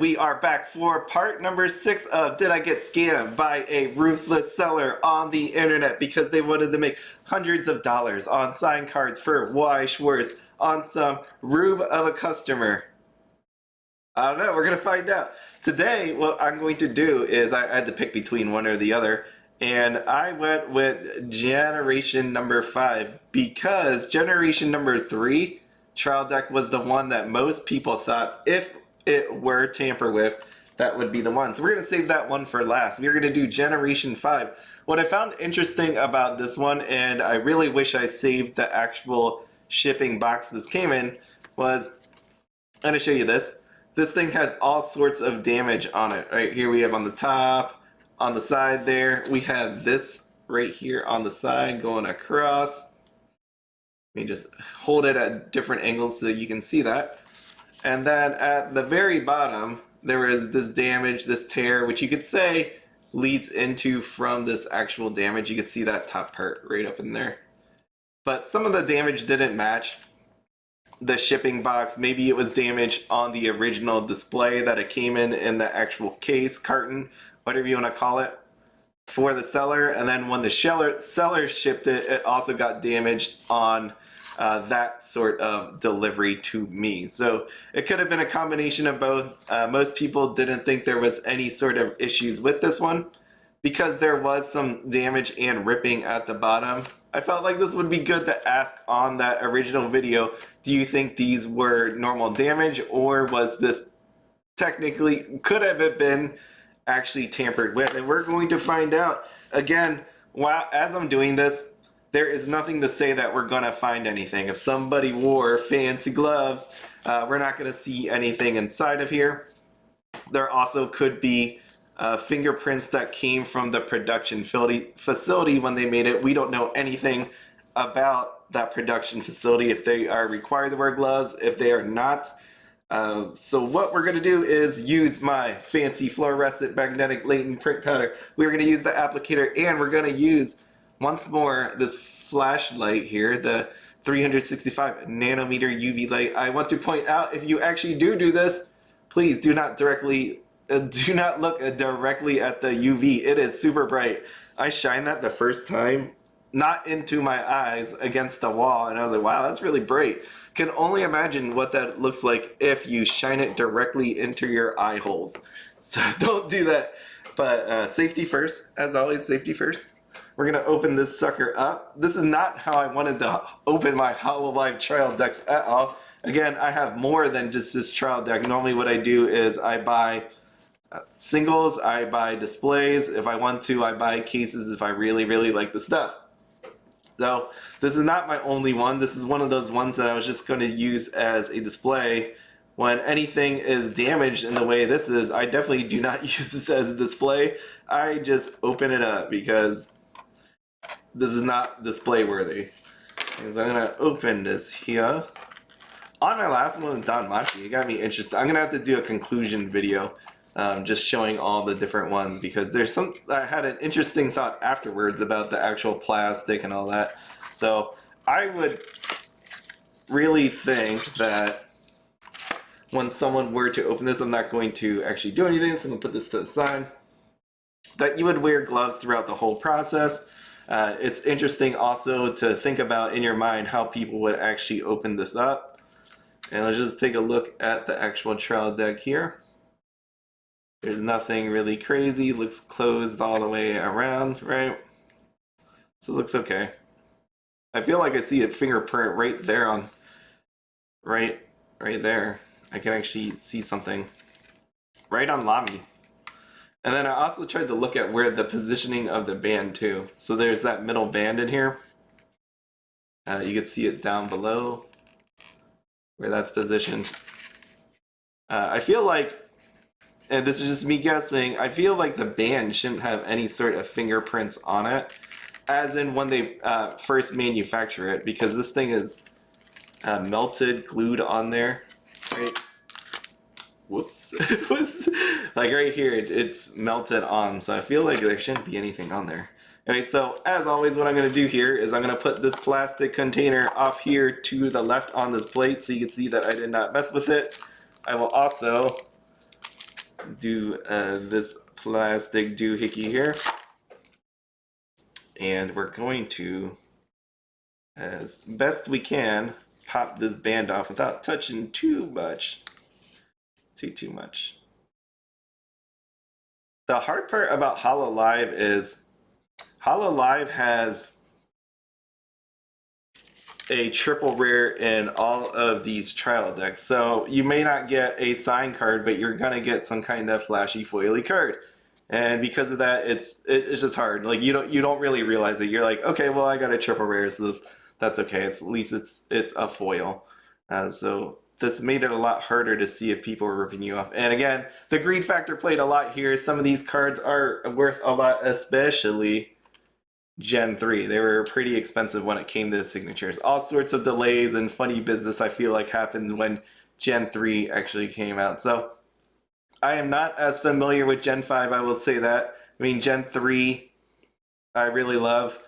we are back for part number 6 of Did I Get Scammed by a Ruthless Seller on the Internet because they wanted to make hundreds of dollars on signed cards for Weiss Schwarz on some rube of a customer. I don't know, we're going to find out. Today, what I'm going to do is I had to pick between one or the other, and I went with generation number 5 because generation number 3 trial deck was the one that most people thought if it were tampered with, that would be the one. So we're going to save that one for last. We're going to do generation 5. What I found interesting about this one, and I really wish I saved the actual shipping box this came in, was, I'm going to show you this. This thing had all sorts of damage on it. Right here we have on the top, on the side there, we have this right here on the side going across. Let me just hold it at different angles so you can see that. And then at the very bottom, there is this damage, this tear, which you could say leads into from this actual damage. You could see that top part right up in there. But some of the damage didn't match the shipping box. Maybe it was damaged on the original display that it came in the actual case, carton, whatever you want to call it, for the seller. And then when the seller shipped it, it also got damaged on that sort of delivery to me. So it could have been a combination of both. Most people didn't think there was any sort of issues with this one because there was some damage and ripping at the bottom. I felt like this would be good to ask on that original video, do you think these were normal damage, or was this technically, could have it been actually tampered with? And we're going to find out. Again, as I'm doing this, there is nothing to say that we're going to find anything. If somebody wore fancy gloves, we're not going to see anything inside of here. There also could be fingerprints that came from the production facility when they made it. We don't know anything about that production facility, if they are required to wear gloves, if they are not. So what we're going to do is use my fancy fluorescent magnetic latent print powder. We're going to use the applicator, and we're going to use once more this flashlight here, the 365 nanometer UV light. I want to point out, if you actually do this, please do not look directly at the UV. It is super bright. I shined that the first time, not into my eyes, against the wall, and I was like, wow, that's really bright. Can only imagine what that looks like if you shine it directly into your eye holes. So don't do that. But safety first, as always, safety first. We're going to open this sucker up. This is not how I wanted to open my Hololive Trial Decks at all. Again, I have more than just this trial deck. Normally what I do is I buy singles, I buy displays. If I want to, I buy cases if I really, really like the stuff. So this is not my only one. This is one of those ones that I was just going to use as a display. When anything is damaged in the way this is, I definitely do not use this as a display. I just open it up because this is not display worthy. So I'm going to open this here. On my last one with DanMachi, it got me interested. I'm going to have to do a conclusion video just showing all the different ones, because there's I had an interesting thought afterwards about the actual plastic and all that. So I would really think that when someone were to open this, I'm not going to actually do anything, so I'm going to put this to the side, that you would wear gloves throughout the whole process. It's interesting also to think about in your mind how people would actually open this up. And let's just take a look at the actual trial deck here. There's nothing really crazy. Looks closed all the way around, right? So it looks okay. I feel like I see a fingerprint right there on, right there. I can actually see something right on Lamy. And then I also tried to look at where the positioning of the band too. So there's that middle band in here. You can see it down below where that's positioned. I feel like, and this is just me guessing, I feel like the band shouldn't have any sort of fingerprints on it, as in when they first manufacture it, because this thing is melted, glued on there, right? Whoops. Like right here, it's melted on, so I feel like there shouldn't be anything on there. Anyway, so as always, what I'm going to do here is I'm going to put this plastic container off here to the left on this plate so you can see that I did not mess with it. I will also do this plastic doohickey here. And we're going to, as best we can, pop this band off without touching too much. Too much. The hard part about Hololive is Hololive has a triple rare in all of these trial decks. So you may not get a signed card, but you're gonna get some kind of flashy foily card. And because of that, it's just hard. Like you don't really realize it. You're like, okay, well I got a triple rare, so that's okay. At least it's a foil. So this made it a lot harder to see if people were ripping you off. And again, the greed factor played a lot here. Some of these cards are worth a lot, especially Gen 3. They were pretty expensive when it came to the signatures. All sorts of delays and funny business I feel like happened when Gen 3 actually came out. So I am not as familiar with Gen 5, I will say that. I mean, Gen 3 I really love.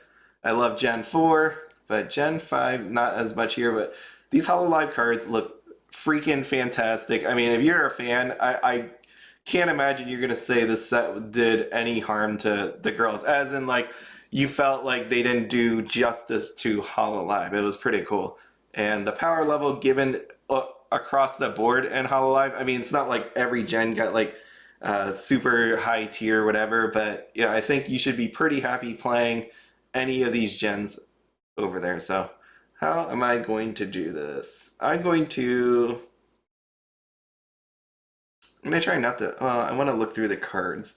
I love Gen 4, but Gen 5 not as much here. But these Hololive cards look freaking fantastic. I mean, if you're a fan, I can't imagine you're gonna say this set did any harm to the girls, as in like you felt like they didn't do justice to Hololive. It was pretty cool. And the power level given across the board in Hololive, I mean, it's not like every gen got like super high tier or whatever, but you know, I think you should be pretty happy playing any of these gens over there. So how am I going to do this? I'm going to try not to, I want to look through the cards.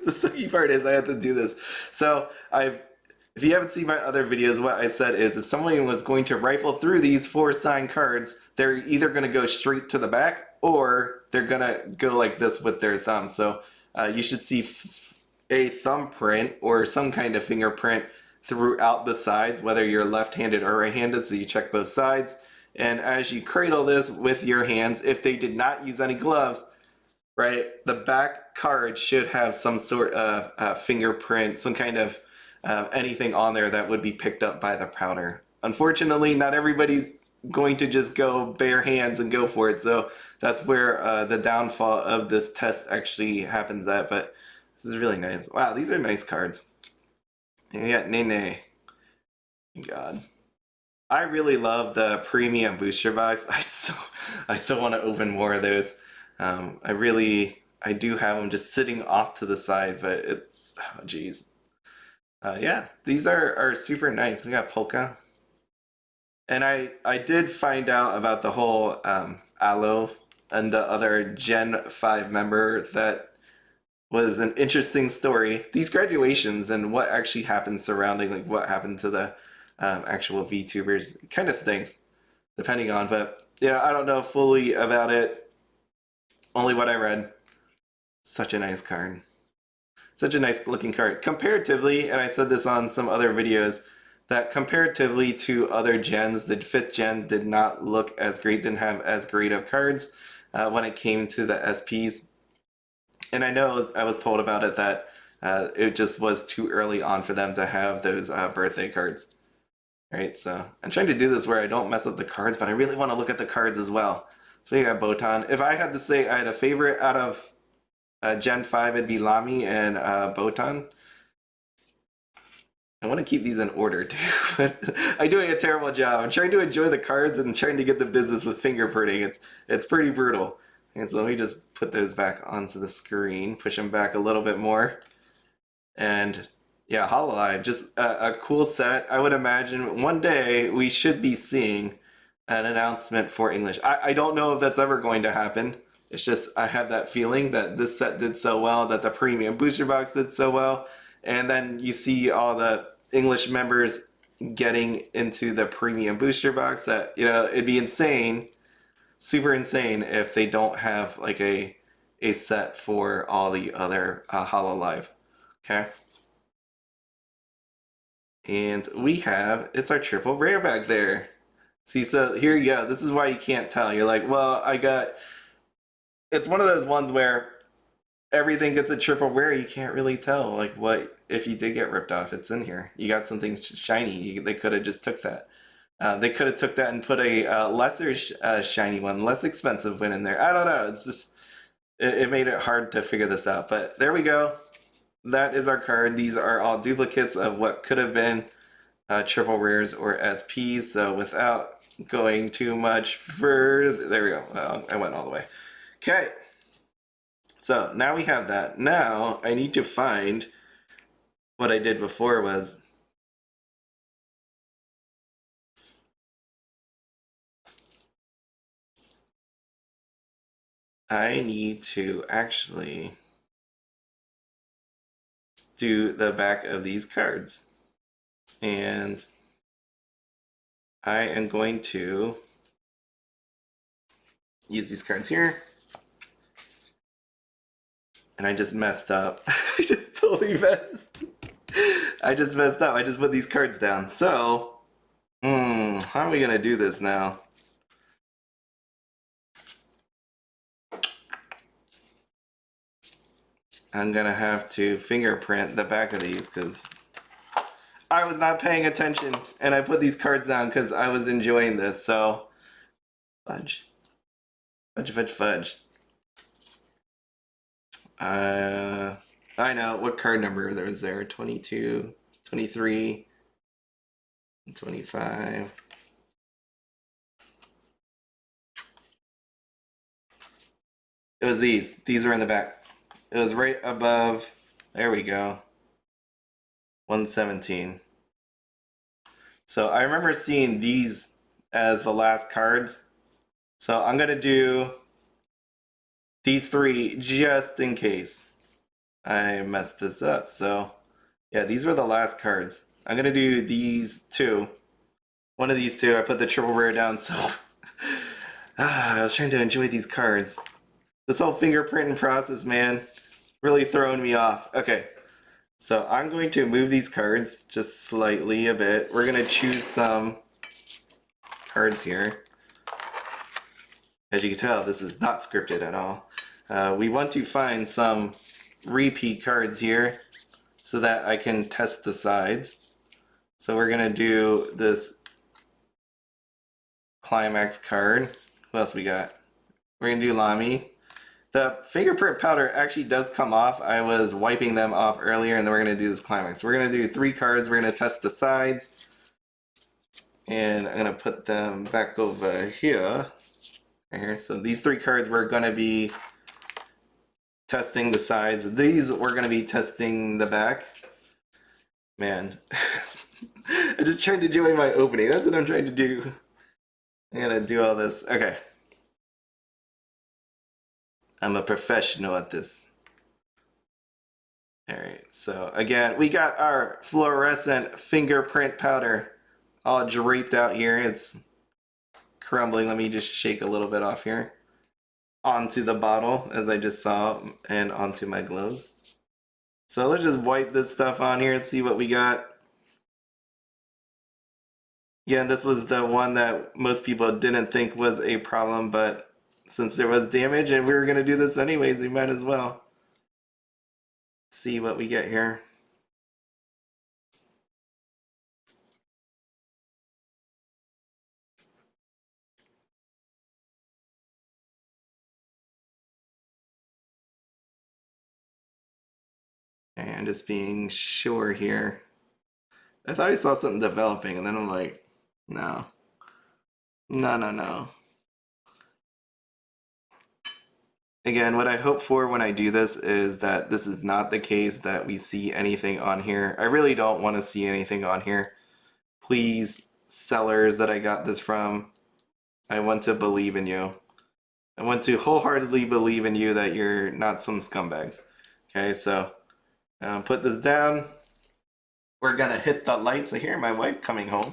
The sucky part is I have to do this. So if you haven't seen my other videos, what I said is if someone was going to rifle through these 4 signed cards, they're either going to go straight to the back or they're going to go like this with their thumb. So you should see a thumbprint or some kind of fingerprint throughout the sides, whether you're left-handed or right-handed, so you check both sides. And as you cradle this with your hands, if they did not use any gloves, right, the back card should have some sort of fingerprint, some kind of anything on there that would be picked up by the powder. Unfortunately, not everybody's going to just go bare hands and go for it, so that's where the downfall of this test actually happens at. But this is really nice. Wow, these are nice cards. And you got Nene. God, I really love the premium booster box. I still want to open more of those. I do have them just sitting off to the side, but it's, oh geez. Yeah, these are super nice. We got Polka. And I did find out about the whole Aloe and the other Gen 5 member. That was an interesting story. These graduations and what actually happened surrounding, like what happened to the actual VTubers, kind of stinks, depending on. But you know, I don't know fully about it. Only what I read. Such a nice card. Such a nice looking card. Comparatively, and I said this on some other videos, that comparatively to other gens, the 5th gen did not look as great, didn't have as great of cards when it came to the SPs. And I know I was told about it that it just was too early on for them to have those birthday cards. Right, so I'm trying to do this where I don't mess up the cards, but I really want to look at the cards as well. So we got Botan. If I had to say I had a favorite out of Gen 5, it'd be Lamy and Botan. I want to keep these in order too, but I'm doing a terrible job. I'm trying to enjoy the cards and trying to get the business with fingerprinting. It's pretty brutal. And so let me just put those back onto the screen, push them back a little bit more. And yeah, Hololive, just a cool set. I would imagine one day we should be seeing an announcement for English. I don't know if that's ever going to happen. It's just I have that feeling that this set did so well, that the premium booster box did so well, and then you see all the English members getting into the premium booster box, that, you know, it'd be insane, super insane, if they don't have like a set for all the other Hololive. Okay. And we have, it's our triple rare back there. See, so here you go. This is why you can't tell. You're like, well, it's one of those ones where everything gets a triple rare. You can't really tell, like, what, if you did get ripped off, it's in here. You got something shiny. They could have just took that. They could have took that and put a lesser shiny one, less expensive one in there. I don't know. It's just, it made it hard to figure this out, but there we go. That is our card. These are all duplicates of what could have been triple rares or SPs. So without going too much further, there we go. I went all the way. Okay. So now we have that. Now I need to find what I did before was I need to actually do the back of these cards. And I am going to use these cards here. And I just messed up. I just totally messed. I just messed up. I just put these cards down. So, how are we gonna do this now? I'm gonna have to fingerprint the back of these because I was not paying attention and I put these cards down because I was enjoying this. So, fudge. Fudge, fudge, fudge. I know what card number there was there. 22, 23, 25. It was these. These were in the back. It was right above. There we go. 117. So I remember seeing these as the last cards. So I'm going to do these three just in case I messed this up. So yeah, these were the last cards. I'm going to do these two. One of these two. I put the triple rare down. So I was trying to enjoy these cards. This whole fingerprinting process, man, really throwing me off. Okay. So I'm going to move these cards just slightly a bit. We're going to choose some cards here. As you can tell, this is not scripted at all. We want to find some repeat cards here so that I can test the sides. So we're going to do this Climax card. What else we got? We're going to do Lamy. The fingerprint powder actually does come off. I was wiping them off earlier, and then we're going to do this Climax. We're going to do 3 cards. We're going to test the sides. And I'm going to put them back over here. Right here. So these 3 cards we're going to be testing the sides. These we're going to be testing the back. Man. I'm just trying to enjoy my opening. That's what I'm trying to do. I'm going to do all this. Okay. I'm a professional at this. Alright, so again, we got our fluorescent fingerprint powder all draped out here. It's crumbling. Let me just shake a little bit off here. Onto the bottle, as I just saw, and onto my gloves. So let's just wipe this stuff on here and see what we got. Yeah, this was the one that most people didn't think was a problem, but since there was damage and we were going to do this anyways, we might as well see what we get here. And just being sure here. I thought I saw something developing and then I'm like, no. No, no, no. Again, what I hope for when I do this is that this is not the case, that we see anything on here. I really don't want to see anything on here. Please, sellers that I got this from, I want to believe in you. I want to wholeheartedly believe in you that you're not some scumbags. Okay, so put this down. We're gonna hit the lights. I hear my wife coming home.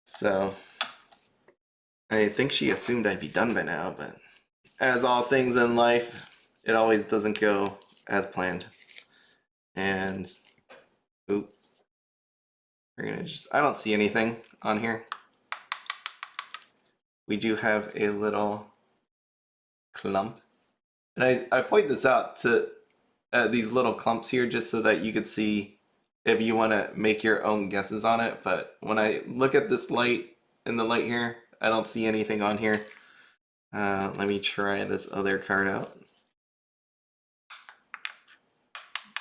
So I think she assumed I'd be done by now, but as all things in life, it always doesn't go as planned. And oop, we're gonna just, I don't see anything on here. We do have a little clump. And I point this out to these little clumps here just so that you could see if you want to make your own guesses on it. But when I look at this light in the light here, I don't see anything on here. Let me try this other card out.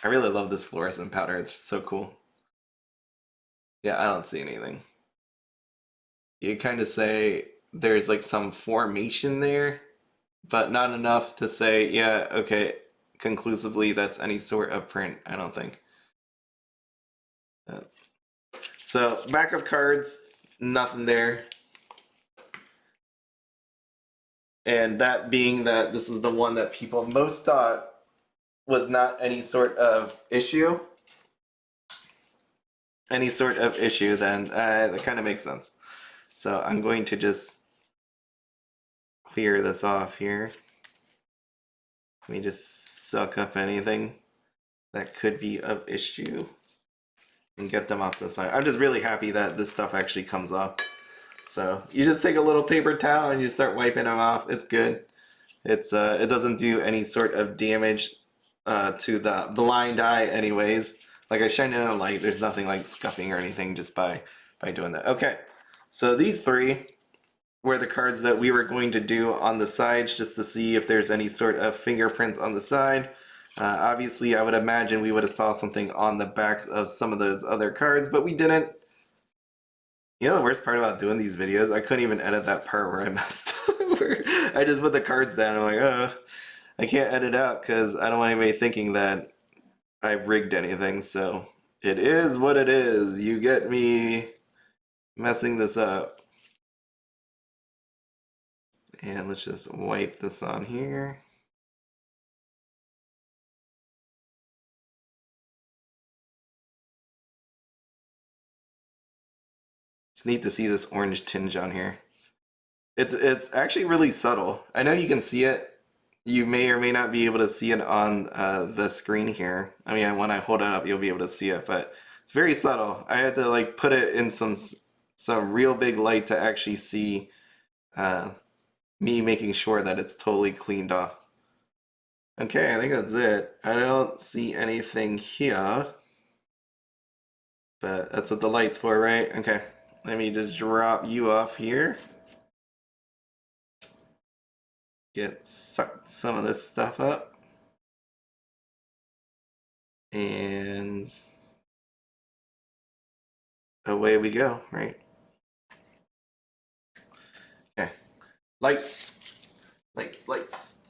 I really love this fluorescent powder. It's so cool. Yeah, I don't see anything. You kind of say there's like some formation there, but not enough to say, yeah, okay, conclusively that's any sort of print, I don't think. So, backup cards, nothing there. And that being that this is the one that people most thought was not any sort of issue. Any sort of issue, then that kind of makes sense. So I'm going to just clear this off here. Let me just suck up anything that could be of issue and get them off the side. I'm just really happy that this stuff actually comes off. So you just take a little paper towel and you start wiping them off. It's good. It doesn't do any sort of damage to the blind eye anyways. Like I shine it in a light, there's nothing like scuffing or anything just by doing that. Okay, so these three were the cards that we were going to do on the sides just to see if there's any sort of fingerprints on the side. Obviously, I would imagine we would have saw something on the backs of some of those other cards, but we didn't. You know the worst part about doing these videos? I couldn't even edit that part where I messed up. Where I just put the cards down. I'm like, oh, I can't edit out because I don't want anybody thinking that I rigged anything. So it is what it is. You get me messing this up. And let's just wipe this on here. It's neat to see this orange tinge on here. It's actually really subtle. I know you can see it. You may or may not be able to see it on the screen here. I mean, when I hold it up, you'll be able to see it, but it's very subtle. I had to like put it in some real big light to actually see me making sure that it's totally cleaned off. Okay, I think that's it. I don't see anything here, but that's what the light's for, right? Okay, let me just drop you off here. Suck some of this stuff up. And away we go, right? Okay. Lights. Lights, lights.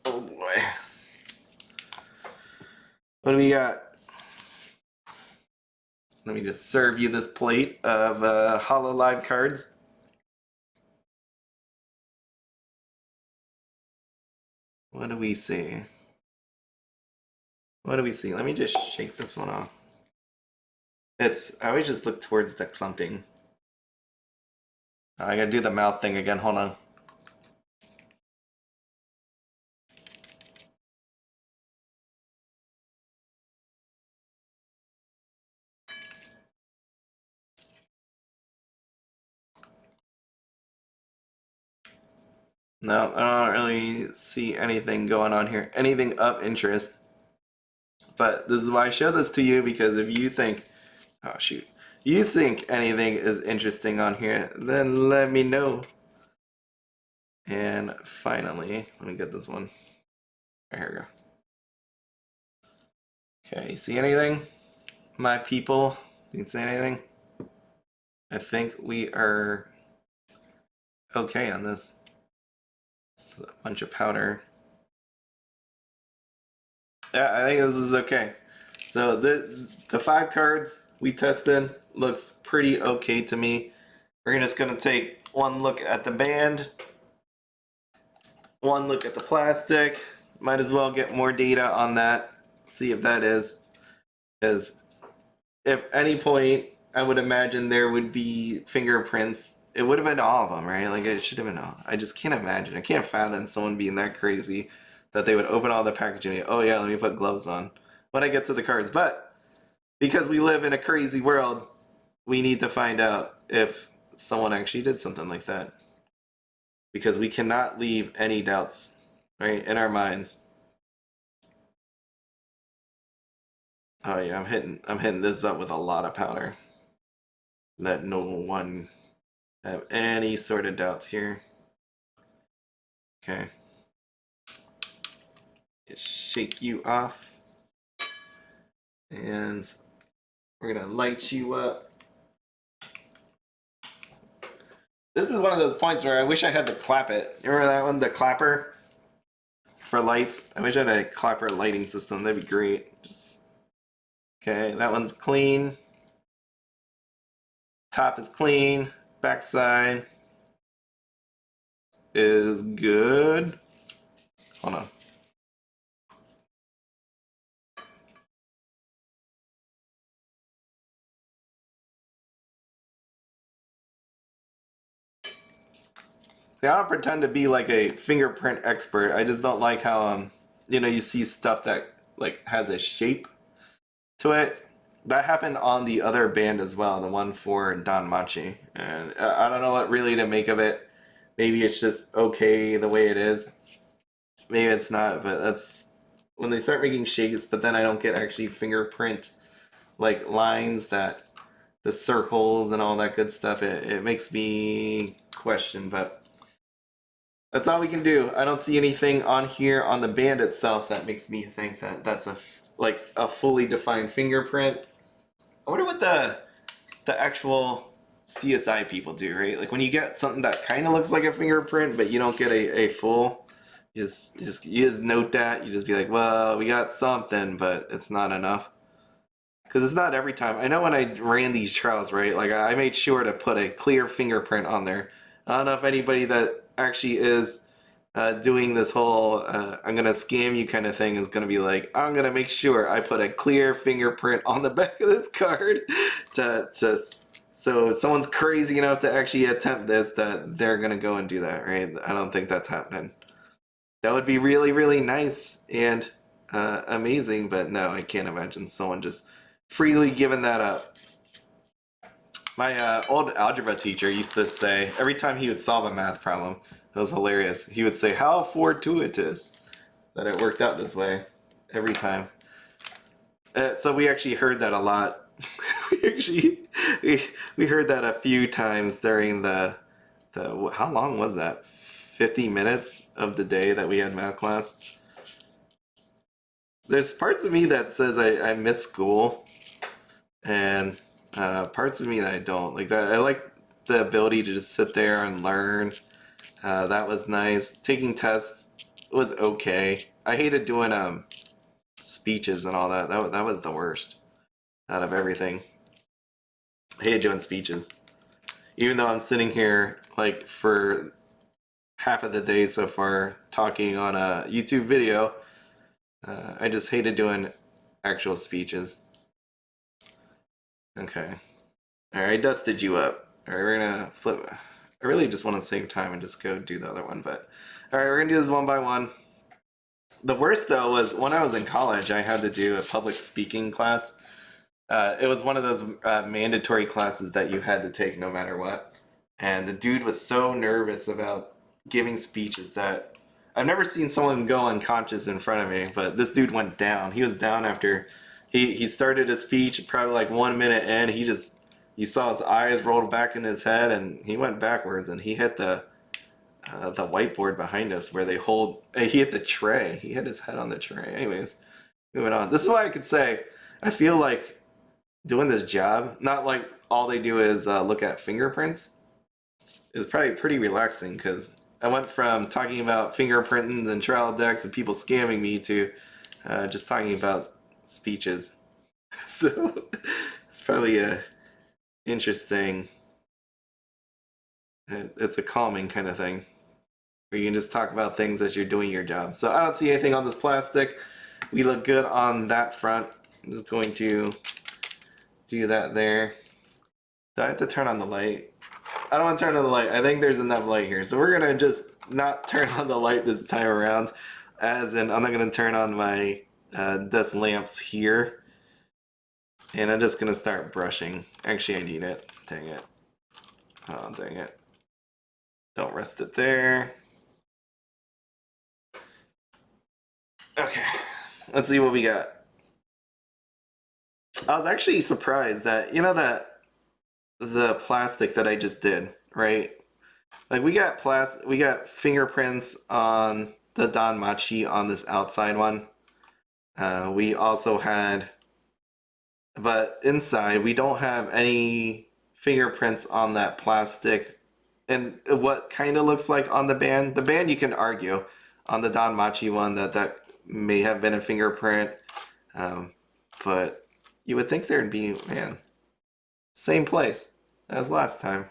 Oh boy. What do we got? Let me just serve you this plate of Hololive cards. What do we see? What do we see? Let me just shake this one off. I always just look towards the clumping. I gotta do the mouth thing again, hold on. No, I don't really see anything going on here. Anything of interest. But this is why I show this to you, because if you think, oh shoot, you think anything is interesting on here, then let me know. And finally, let me get this one. Here we go. Okay, see anything? My people, you see anything? I think we are okay on this. It's a bunch of powder. Yeah, I think this is okay. So the 5 cards we tested looks pretty okay to me. We're just gonna take one look at the band, one look at the plastic. Might as well get more data on that, see if that is. Because if any point, I would imagine there would be fingerprints. It would have been all of them, right? Like it should have been all. I just can't imagine. I can't fathom someone being that crazy that they would open all the packaging and, oh yeah, let me put gloves on when I get to the cards. But because we live in a crazy world, we need to find out if someone actually did something like that. Because we cannot leave any doubts, right, in our minds. Oh yeah, I'm hitting this up with a lot of powder. Let no one have any sort of doubts here. Okay. Just shake you off. And we're gonna light you up. This is one of those points where I wish I had to clap it. You remember that one, the clapper for lights? I wish I had a clapper lighting system. That'd be great. Just okay. That one's clean. Top is clean. Backside is good. Hold on. See, I don't pretend to be like a fingerprint expert. I just don't like how you see stuff that like has a shape to it. That happened on the other band as well, the one for DanMachi, and I don't know what really to make of it. Maybe it's just okay the way it is. Maybe it's not, but that's when they start making shapes. But then I don't get actually fingerprint like lines, that the circles and all that good stuff. It makes me question, but. That's all we can do. I don't see anything on here on the band itself that makes me think that that's a fully defined fingerprint. I wonder what the actual CSI people do, right? Like when you get something that kind of looks like a fingerprint, but you don't get a full, you just note that. You just be like, well, we got something, but it's not enough. Because it's not every time. I know when I ran these trials, right? Like I made sure to put a clear fingerprint on there. I don't know if anybody that actually is doing this whole I'm gonna scam you kind of thing is gonna be like, I'm gonna make sure I put a clear fingerprint on the back of this card so if someone's crazy enough to actually attempt this, that they're gonna go and do that, right? I don't think that's happening. That would be really, really nice and amazing, but no, I can't imagine someone just freely giving that up. My old algebra teacher used to say, every time he would solve a math problem, it was hilarious. He would say, how fortuitous that it worked out this way every time. So we actually heard that a lot. we heard that a few times during the how long was that? 50 minutes of the day that we had math class. There's parts of me that says I miss school, and parts of me that I don't like. That I like the ability to just sit there and learn. That was nice. Taking tests was okay. I hated doing speeches and all that. That was the worst out of everything. I hated doing speeches, even though I'm sitting here like for half of the day so far talking on a YouTube video. I just hated doing actual speeches. Okay. Alright, I dusted you up. Alright, we're gonna flip. I really just want to save time and just go do the other one, but alright, we're gonna do this one by one. The worst though was when I was in college, I had to do a public speaking class. It was one of those mandatory classes that you had to take no matter what. And the dude was so nervous about giving speeches that I've never seen someone go unconscious in front of me, but this dude went down. He was down after he started his speech, probably like 1 minute in. You saw his eyes rolled back in his head, and he went backwards, and he hit the whiteboard behind us where they hold. He hit the tray. He hit his head on the tray. Anyways, moving on. This is why I could say I feel like doing this job, not like all they do is look at fingerprints, is probably pretty relaxing, because I went from talking about fingerprinting and trial decks and people scamming me to just talking about speeches. So it's probably a interesting. It's a calming kind of thing where you can just talk about things as you're doing your job. So I don't see anything on this plastic. We look good on that front. I'm just going to do that there. Do I have to turn on the light? I don't want to turn on the light. I think there's enough light here. So we're going to just not turn on the light this time around. As in, I'm not going to turn on my desk lamps here. And I'm just going to start brushing. Actually, I need it. Dang it. Oh, dang it. Don't rest it there. Okay. Let's see what we got. I was actually surprised that, that the plastic that I just did, right? Like we got fingerprints on the DanMachi on this outside one. We also had, but inside we don't have any fingerprints on that plastic, and what kind of looks like on the band. The band you can argue on the DanMachi one that may have been a fingerprint, but you would think there'd be, man, same place as last time.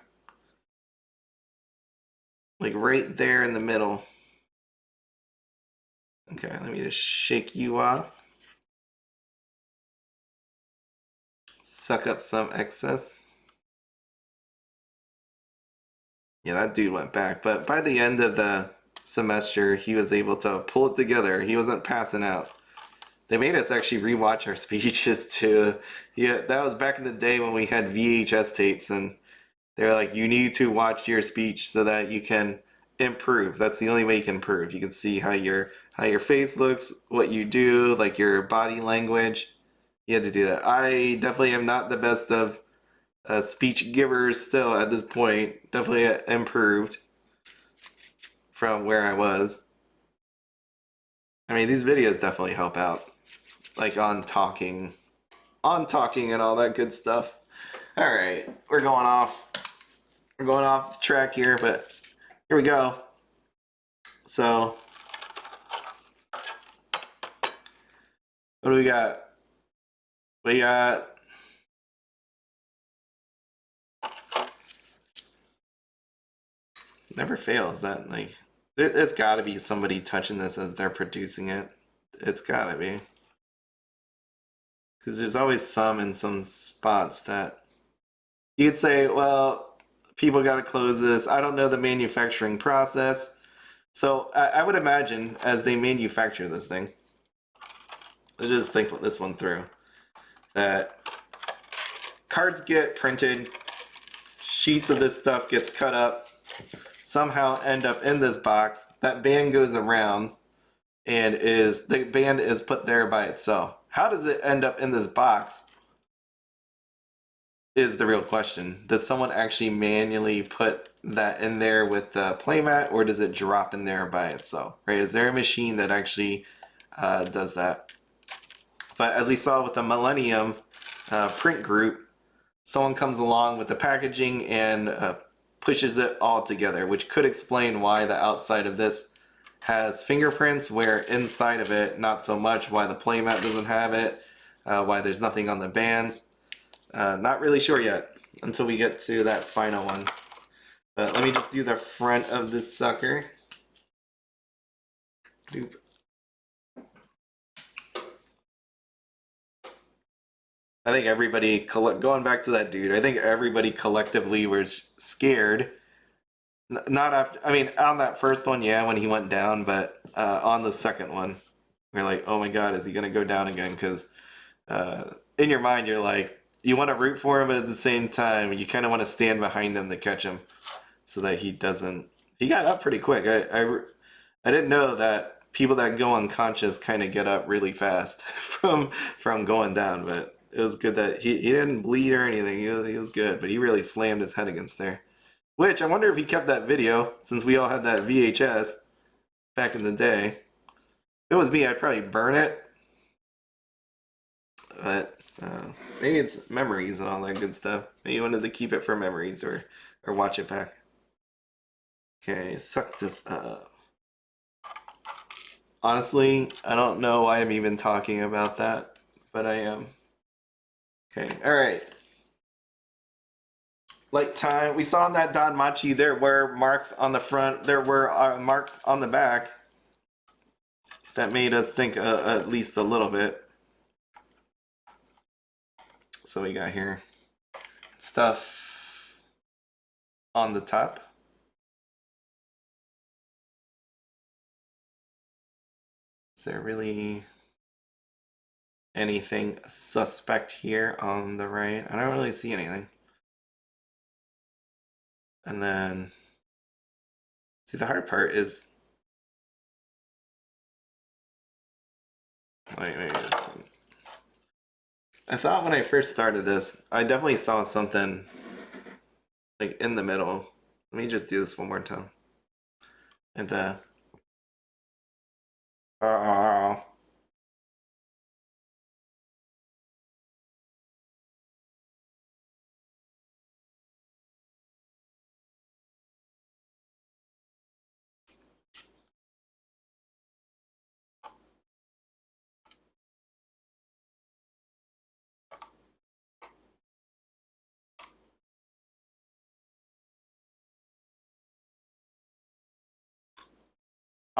Like right there in the middle. Okay, let me just shake you off. Suck up some excess. Yeah, that dude went back. But by the end of the semester, he was able to pull it together. He wasn't passing out. They made us actually rewatch our speeches too. Yeah, that was back in the day when we had VHS tapes, and they're like, you need to watch your speech so that you can improve. That's the only way you can improve. You can see how your face looks, what you do, like your body language. You had to do that. I definitely am not the best of speech givers still at this point. Definitely improved from where I was. I mean, these videos definitely help out, like on talking and all that good stuff. All right, we're going off the track here, but here we go. So, what do we got? We got never fails. That, like, it's got to be somebody touching this as they're producing it. It's got to be, because there's always some in some spots that you could say, well, people got to close this. I don't know the manufacturing process. So I would imagine as they manufacture this thing, let's just think this one through, that cards get printed, sheets of this stuff gets cut up, somehow end up in this box. That band goes around, and the band is put there by itself. How does it end up in this box is the real question. Does someone actually manually put that in there with the playmat, or does it drop in there by itself? Right? Is there a machine that actually does that? But as we saw with the Millennium print group, someone comes along with the packaging and pushes it all together, which could explain why the outside of this has fingerprints, where inside of it, not so much, why the playmat doesn't have it, why there's nothing on the bands. Not really sure yet until we get to that final one. But let me just do the front of this sucker. Doop. I think everybody, going back to that dude, I think everybody collectively was scared. Not after, I mean, on that first one, yeah, when he went down, but on the second one, we're like, oh my god, is he going to go down again? Because in your mind, you're like, you want to root for him, but at the same time, you kind of want to stand behind him to catch him so that he doesn't. He got up pretty quick. I didn't know that people that go unconscious kind of get up really fast from going down, but it was good that he didn't bleed or anything. He was good, but he really slammed his head against there. Which, I wonder if he kept that video, since we all had that VHS back in the day. If it was me, I'd probably burn it. But maybe it's memories and all that good stuff. Maybe you wanted to keep it for memories or watch it back. Okay, suck this up. Honestly, I don't know why I'm even talking about that, but I am. Okay, alright. Like time, we saw in that DanMachi there were marks on the front, there were marks on the back that made us think at least a little bit. So we got here stuff on the top. Is there really anything suspect here on the right? I don't really see anything. And then, see, the hard part is, wait. I thought when I first started this, I definitely saw something like in the middle. Let me just do this one more time. And I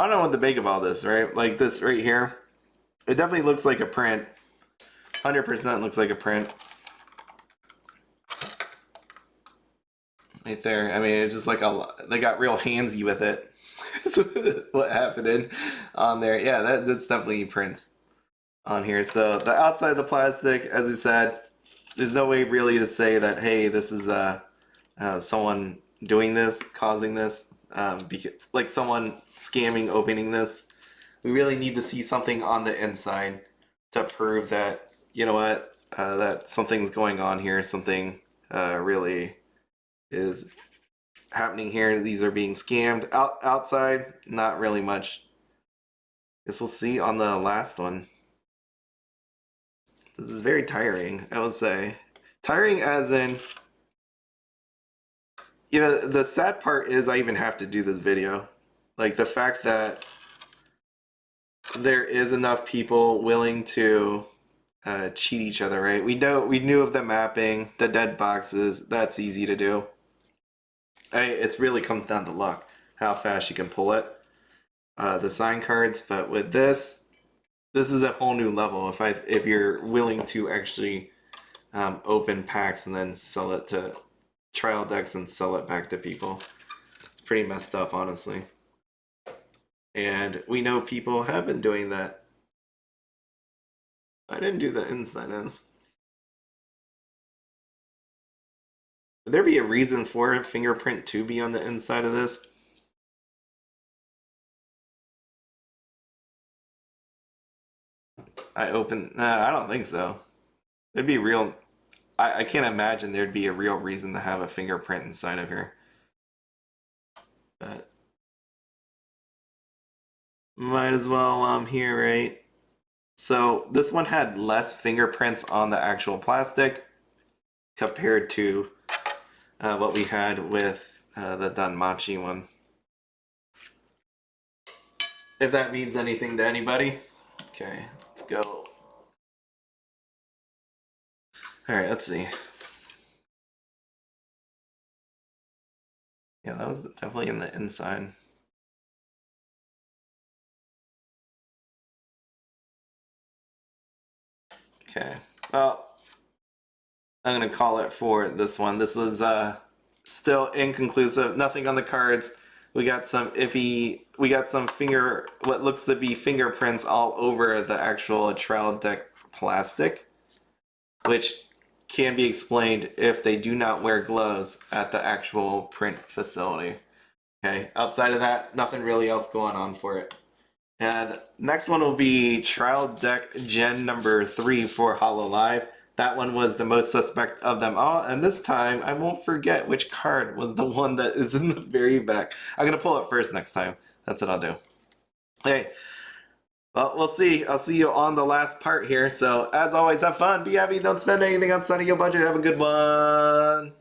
don't know what to make of all this, right? Like this right here. It definitely looks like a print. 100% looks like a print. Right there. I mean, it's just like they got real handsy with it. What happened on there. Yeah, that's definitely prints on here. So the outside of the plastic, as we said, there's no way really to say that, hey, this is someone doing this, causing this, like someone scamming opening this. We really need to see something on the inside to prove that, you know what, that something's going on here, something really is happening here. These are being scammed. Outside, not really much. Guess we'll see on the last one. This is very tiring, I would say. Tiring as in, you know, the sad part is I even have to do this video. Like the fact that there is enough people willing to cheat each other, right? We knew of the mapping, the dead boxes. That's easy to do. It really comes down to luck, how fast you can pull it. The sign cards, but with this is a whole new level. If you're willing to actually open packs and then sell it to trial decks and sell it back to people, it's pretty messed up, honestly. And we know people have been doing that. I didn't do the inside ends. Would there be a reason for a fingerprint to be on the inside of this? I don't think so. It'd be real. I can't imagine there'd be a real reason to have a fingerprint inside of here. But might as well while I'm here, right? So this one had less fingerprints on the actual plastic compared to what we had with the DanMachi one. If that means anything to anybody. Okay, let's go. Alright, let's see. Yeah, that was definitely in the inside. Okay, well, I'm gonna call it for this one. This was still inconclusive. Nothing on the cards. We got some iffy. We got some what looks to be fingerprints all over the actual trial deck plastic, which can be explained if they do not wear gloves at the actual print facility. Okay, outside of that, nothing really else going on for it. And next one will be Trial Deck Gen number 3 for Hololive. That one was the most suspect of them all, and this time I won't forget which card was the one that is in the very back. I'm gonna pull it first next time. That's what I'll do. Hey, well, we'll see. I'll see you on the last part here. So, as always, have fun, be happy, don't spend anything outside of your budget. Have a good one.